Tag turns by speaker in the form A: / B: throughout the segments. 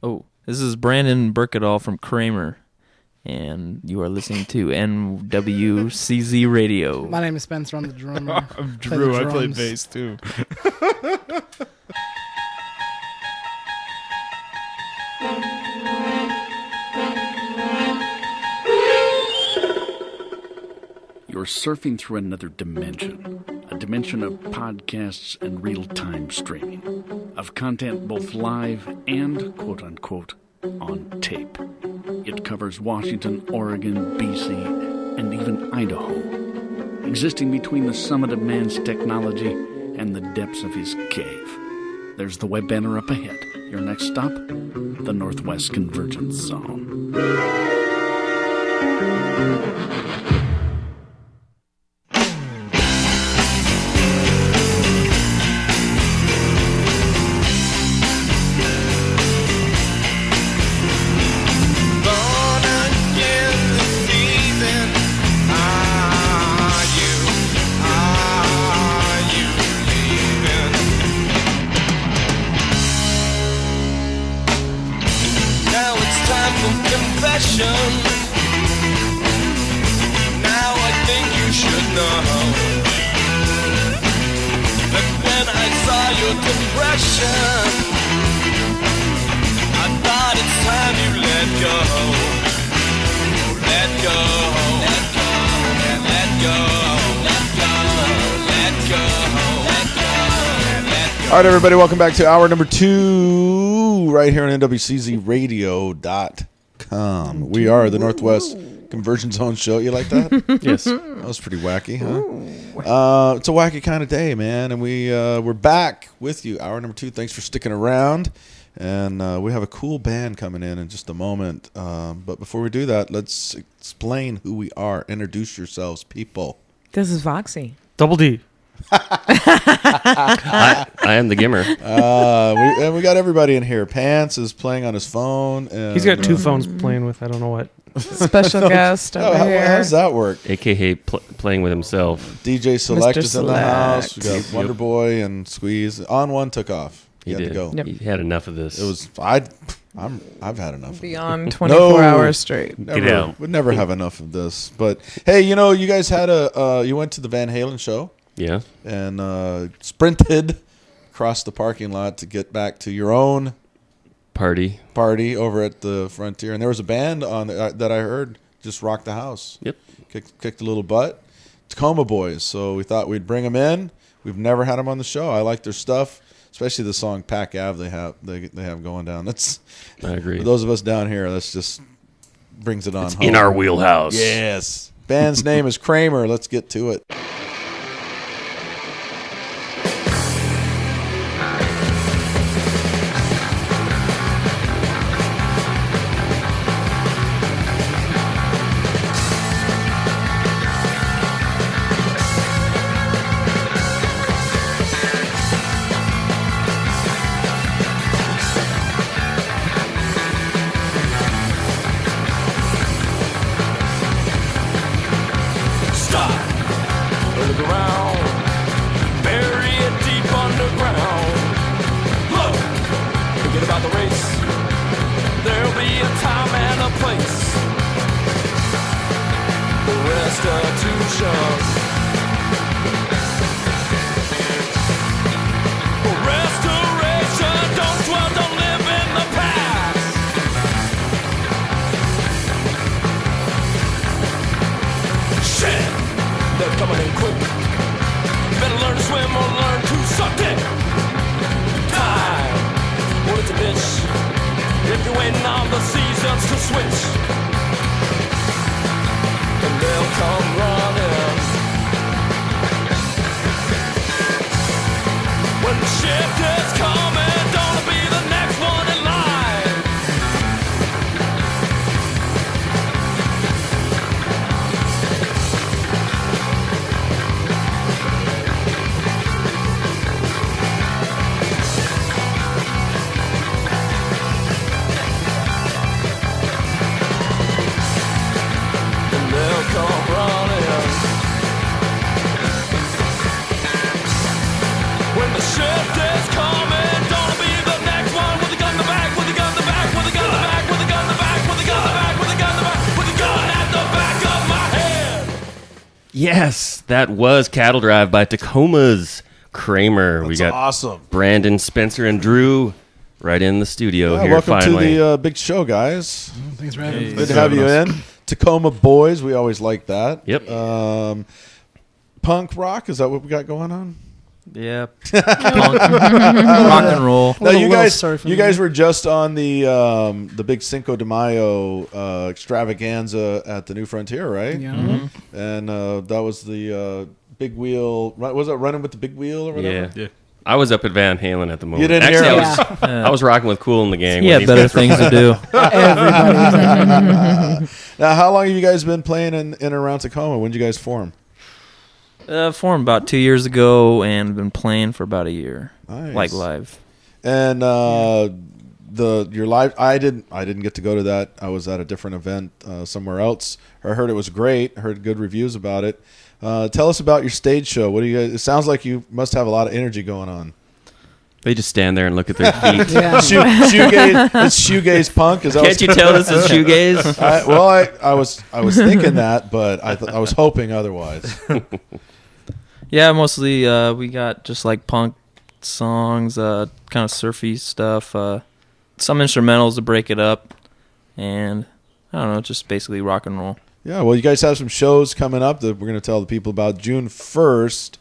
A: Oh, this is Brandon Burkadall from KRAMER, and you are listening to NWCZ Radio.
B: My name is Spencer. I'm the drummer.
C: I'm Drew. I play bass too.
D: You're surfing through another dimension, a dimension of podcasts and real-time streaming, of content both live and, quote-unquote, on tape. It covers Washington, Oregon, BC, and even Idaho, existing between the summit of man's technology and the depths of his cave. There's the web banner up ahead. Your next stop, the Northwest Convergence Zone.
C: All right, everybody, welcome back to hour number 2 right here on NWCZRadio.com. We are the Northwest Conversion Zone show. You like that?
A: Yes.
C: That was pretty wacky, huh? It's a wacky kind of day, man, and we're back with you, hour number 2. Thanks for sticking around, and we have a cool band coming in just a moment. But before we do that, let's explain who we are. Introduce yourselves, people.
E: This is Voxy.
F: Double D.
G: I am the Gimmer.
C: We got everybody in here. Pants is playing on his phone. And,
F: He's got 2 phones playing with I don't know what.
E: Special guest over here.
C: How does that work?
G: AKA playing with himself.
C: DJ Select
E: Mr.
C: is in the
E: Select.
C: house. We got Wonder Boy and Squeeze. On one took off.
G: He
C: had
G: did.
C: to go.
E: Yep.
G: He had enough of this.
C: It was I've had enough of it.
E: Beyond 24 hours straight.
C: Never,
G: Get out.
C: would never have enough of this. But hey, you guys had you went to the Van Halen show.
G: Yeah.
C: And sprinted across the parking lot to get back to your own
G: Party
C: over at the Frontier. And there was a band on that I heard just rocked the house.
G: Yep.
C: Kicked a little butt. Tacoma Boys. So we thought we'd bring them in. We've never had them on the show. I like their stuff, especially the song Pack Ave they have going down.
G: I agree.
C: For those of us down here, that's just brings it on home.
G: In our wheelhouse.
C: Yes. Band's name is KRAMER. Let's get to it.
H: When the shift is coming
G: Yes, that was Cattle Drive by Tacoma's KRAMER. We
C: That's
G: got
C: awesome.
G: Brandon, Spencer, and Drew right in the studio here
C: Welcome
G: finally.
C: to the big show, guys.
B: Thanks for having me.
C: Good to have you in. Tacoma boys, we always like that.
G: Yep.
C: Punk rock, is that what we got going on?
A: Yeah. Punk. Rock and roll.
C: No, you guys
B: surfing.
C: were just on the big Cinco de Mayo extravaganza at the New Frontier, right?
B: Yeah.
A: Mm-hmm.
C: And that was the big wheel. Was it Running with the Big Wheel or whatever?
G: Yeah. I was up at Van Halen at the moment.
C: You didn't
G: Actually,
C: hear
G: I was rocking with Cool and the Gang.
A: He
G: when
A: had
G: these
A: better
G: guys were-
A: things to do.
C: Now, how long have you guys been playing in and around Tacoma? When did you guys form?
A: Formed about 2 years ago and been playing for about a year.
C: Nice.
A: Like live.
C: And your live, I didn't get to go to that. I was at a different event somewhere else. I heard it was great. I heard good reviews about it. Tell us about your stage show. What do you guys? It sounds like you must have a lot of energy going on.
G: They just stand there and look at their feet.
B: Yeah.
C: Shoegaze, it's shoegaze punk. Is that
G: Can't you tell this is shoegaze?
C: I was thinking that, but I was hoping otherwise.
A: Yeah, mostly we got just like punk songs, kind of surfy stuff, some instrumentals to break it up, and I don't know, just basically rock and roll.
C: Yeah, well, you guys have some shows coming up that we're going to tell the people about. June 1st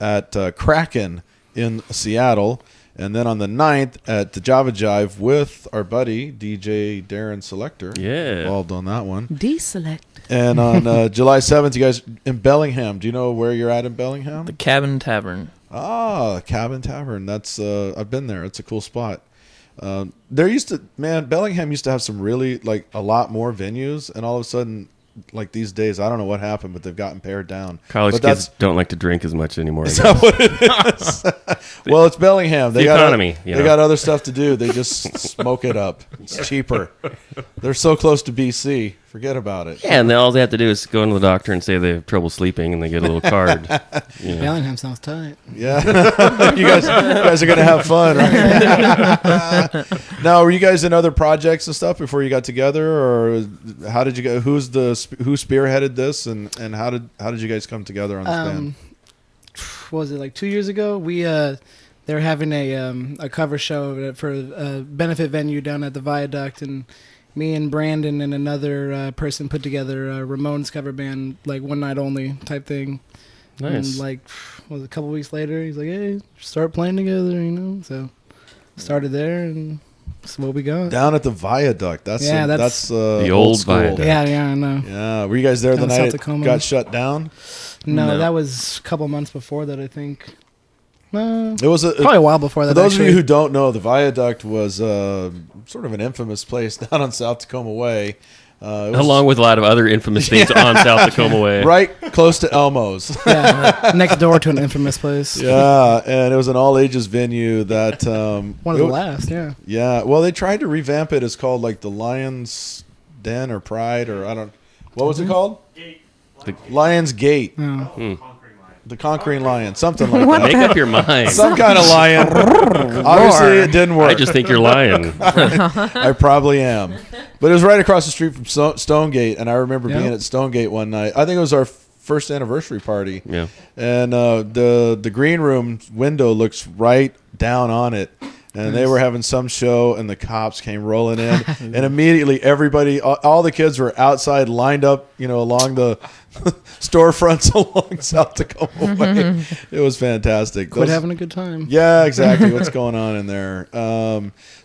C: at Kraken in Seattle, and then on the 9th at the Java Jive with our buddy, DJ Darren Selector.
G: Yeah.
C: Involved on that one.
E: Deselect.
C: And on July 7th, you guys in Bellingham. Do you know where you're at in Bellingham?
A: The Cabin Tavern.
C: Cabin Tavern. That's I've been there. It's a cool spot. Bellingham used to have some really, like, a lot more venues, and all of a sudden, like these days, I don't know what happened, but they've gotten pared down.
G: College
C: But
G: kids don't like to drink as much anymore. I
C: Is
G: guess.
C: that what it is? Well, it's Bellingham. They
G: The
C: got
G: economy, you
C: They
G: know.
C: got other stuff to do. They just smoke it up. It's cheaper. They're so close to BC. Forget about it.
G: Yeah, and then all they have to do is go into the doctor and say they have trouble sleeping, and they get a little card. You know.
B: Bellingham sounds tight.
C: Yeah, you guys are gonna have fun, right? Now, were you guys in other projects and stuff before you got together, or how did you go? Who spearheaded this, and how did you guys come together on this band?
B: What was it, like 2 years ago? We they're having a cover show for a benefit venue down at the Viaduct, and me and Brandon and another person put together a Ramones cover band, like one night only type thing.
G: Nice.
B: And like, a couple weeks later, he's like, "Hey, start playing together," you know. So started there, and that's what we got.
C: Down at the Viaduct. That's
G: the old
C: school.
G: Viaduct.
B: Yeah, I know.
C: Yeah, were you guys there the
B: Down in
C: night
B: South
C: it
B: Tacoma.
C: got shut down?
B: No,
A: No.
B: that was a couple months before that, I think.
C: It was
B: Probably a while before that.
C: For those of you
B: actually.
C: who don't know, the Viaduct was sort of an infamous place down on South Tacoma Way. It was
G: Along with a lot of other infamous things on South Tacoma Way.
C: right close to Elmo's.
B: Yeah, next door to an infamous place.
C: Yeah, and it was an all-ages venue that...
B: One of the last, yeah.
C: Yeah, well, they tried to revamp it. It's called like the Lion's Den or Pride or I don't... What was it called? The Lion's Gate.
B: Yeah.
C: The Conquering Lion. Something like that.
G: Make up your mind.
C: Some kind of lion. Obviously, it didn't work.
G: I just think you're lying.
C: I probably am. But it was right across the street from Stonegate, and I remember
B: Yep.
C: being at Stonegate one night. I think it was our first anniversary party.
G: Yeah.
C: And the green room window looks right down on it. And they were having some show, and the cops came rolling in. And immediately, everybody, all the kids were outside lined up, along the storefronts along South Tacoma Way. It was fantastic.
B: Quit having a good time.
C: Yeah, exactly. What's going on in there?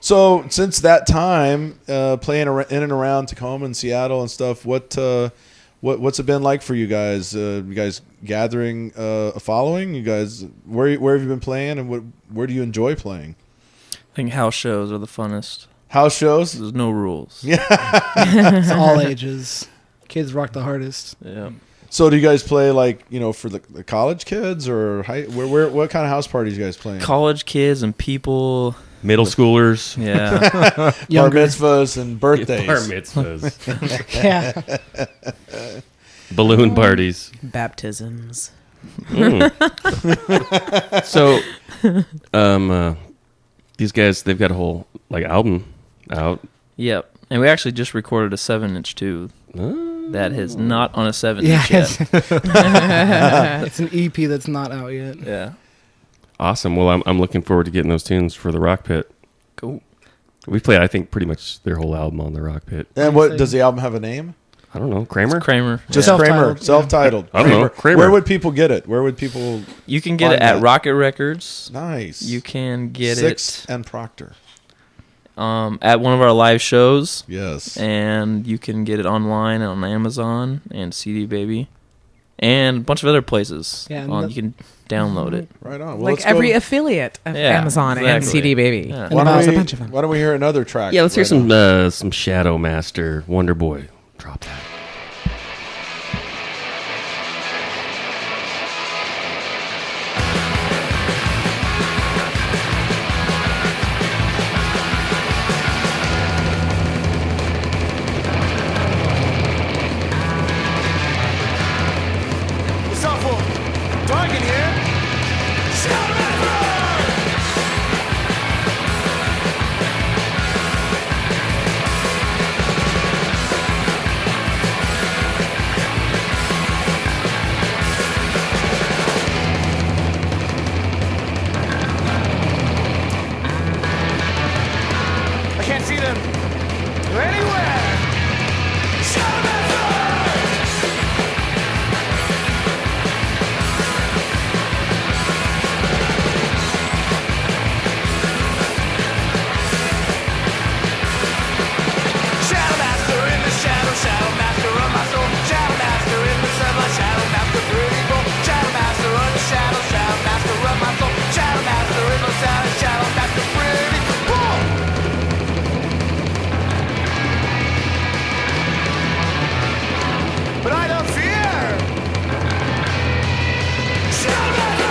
C: So since that time, playing in and around Tacoma and Seattle and stuff, what's it been like for you guys? You guys gathering a following? You guys, where have you been playing, and where do you enjoy playing?
A: I think house shows are the funnest.
C: House shows?
A: There's no rules.
B: It's all ages. Kids rock the hardest.
A: Yeah.
C: So do you guys play for the college kids or what kind of house parties you guys playing?
A: College kids and people.
G: Middle schoolers.
A: Yeah.
C: Bar
B: Younger.
C: mitzvahs and birthdays.
G: Bar mitzvahs.
B: Yeah.
G: Balloon parties.
E: Baptisms.
G: So, these guys, they've got a whole album out.
A: Yep. And we actually just recorded a 7-inch too. that is not on a 7
B: Yeah,
A: inch yet.
B: it's an EP that's not out yet.
A: Yeah.
G: Awesome. Well, I'm looking forward to getting those tunes for the Rock Pit.
A: Cool.
G: We played, I think, pretty much their whole album on the Rock Pit.
C: And what does the album have a name?
G: I don't know. Kramer?
A: Kramer.
C: Just
A: Yeah.
C: Kramer, self-titled.
G: I don't know. Kramer.
C: Where would people get it? Where would people?
A: You can get
C: Find
A: it at
C: that.
A: Rocket Records.
C: Nice.
A: You can get
C: Sixth
A: it
C: and Proctor.
A: at one of our live shows.
C: Yes.
A: And you can get it online on Amazon and CD Baby. And a bunch of other places.
B: Yeah, and
A: You can download it.
C: Right on. Well,
E: Like
C: let's
E: every
C: go.
E: affiliate of
A: Yeah,
E: Amazon and
A: exactly.
E: CD Baby.
A: Yeah.
E: And there's a bunch of them.
C: Why don't we hear another track?
G: Yeah, let's hear
C: right
G: some Shadow Master, Wonder Boy. Drop that.
H: What's up, fool? Target here. I can't see them anywhere. Shadow Master in the shadow, Shadow Master of my soul, Shadow Master in the sunlight, Shadow Master pretty bold, Shadow Master of the shadow, Shadow Master of my soul, Shadow Master in the sound, Shadow Master pretty bold. But I don't fear. Shadow Master.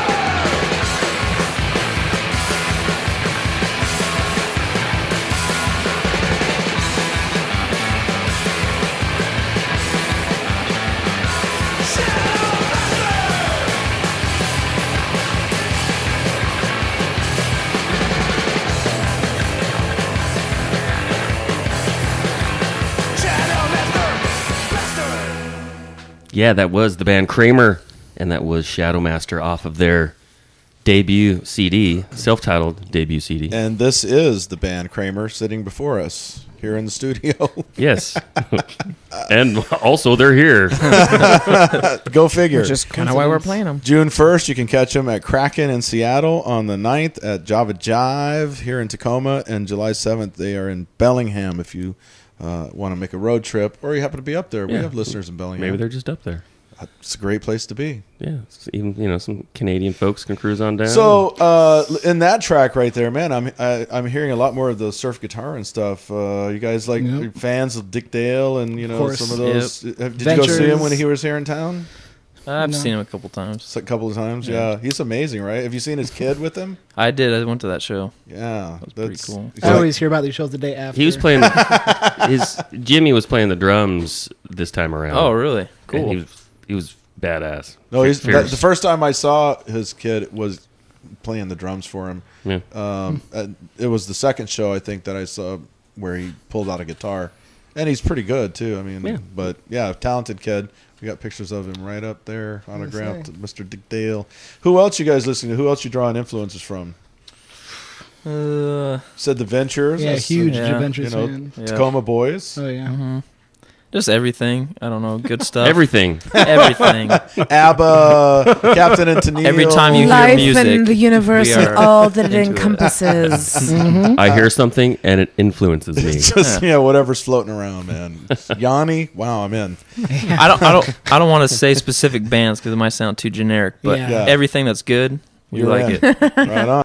G: Yeah, that was the band Kramer, and that was Shadow Master off of their debut CD, self-titled debut CD.
C: And this is the band Kramer sitting before us here in the studio.
G: Yes. And also they're here.
C: Go figure.
E: Which is kind of why we're playing them.
C: June 1st, you can catch them at Kraken in Seattle. On the 9th at Java Jive here in Tacoma. And July 7th, they are in Bellingham if you want to make a road trip or you happen to be up there. We
G: Yeah.
C: have listeners in Bellingham.
G: Maybe they're just up there.
C: It's a great place to be.
G: Yeah. Even, some Canadian folks can cruise on down.
C: So in that track right there, man, I'm hearing a lot more of the surf guitar and stuff. You guys like
B: Yep.
C: fans of Dick Dale and
B: course.
C: some of those. Did you go see
B: Ventures.
C: him when he was here in town?
A: I've
B: No.
A: seen him a couple times.
C: Just a couple of times. Yeah, he's amazing, right? Have you seen his kid with him?
A: I did. I went to that show.
C: Yeah,
A: pretty cool.
C: he's
B: I
C: like-
B: always hear about these shows the day after.
G: he was playing Jimmy was playing the drums this time around.
A: Oh, really?
G: And
A: Cool.
G: he was badass.
C: No, he's
G: Fierce.
C: the first time I saw his kid was playing the drums for him.
G: Yeah.
C: It was the second show I think that I saw where he pulled out a guitar, and he's pretty good too. I mean,
G: Yeah.
C: but yeah, talented kid. We got pictures of him right up there, autographed, Mr. Dick Dale. Who else you guys listening to? Who else you drawing influences from? Said the Ventures.
B: Yeah,
C: That's,
B: huge
A: yeah.
B: Adventures
C: fan.
A: Yeah.
C: Tacoma Boys.
B: Oh yeah.
A: Just everything. I don't know. Good stuff.
G: Everything.
A: Everything.
C: ABBA, Captain and Tennille.
A: Every time you hear
E: Life
A: music,
E: and the universe
A: we
E: and
A: are
E: all that it
A: into it.
E: encompasses.
G: I hear something and it influences me.
C: Just whatever's floating around, man. Yanni, wow, I'm in.
A: I don't want to say specific bands because it might sound too generic, but
B: Yeah.
A: everything that's good, we
C: You're
A: like
C: in.
A: it.
C: Right on.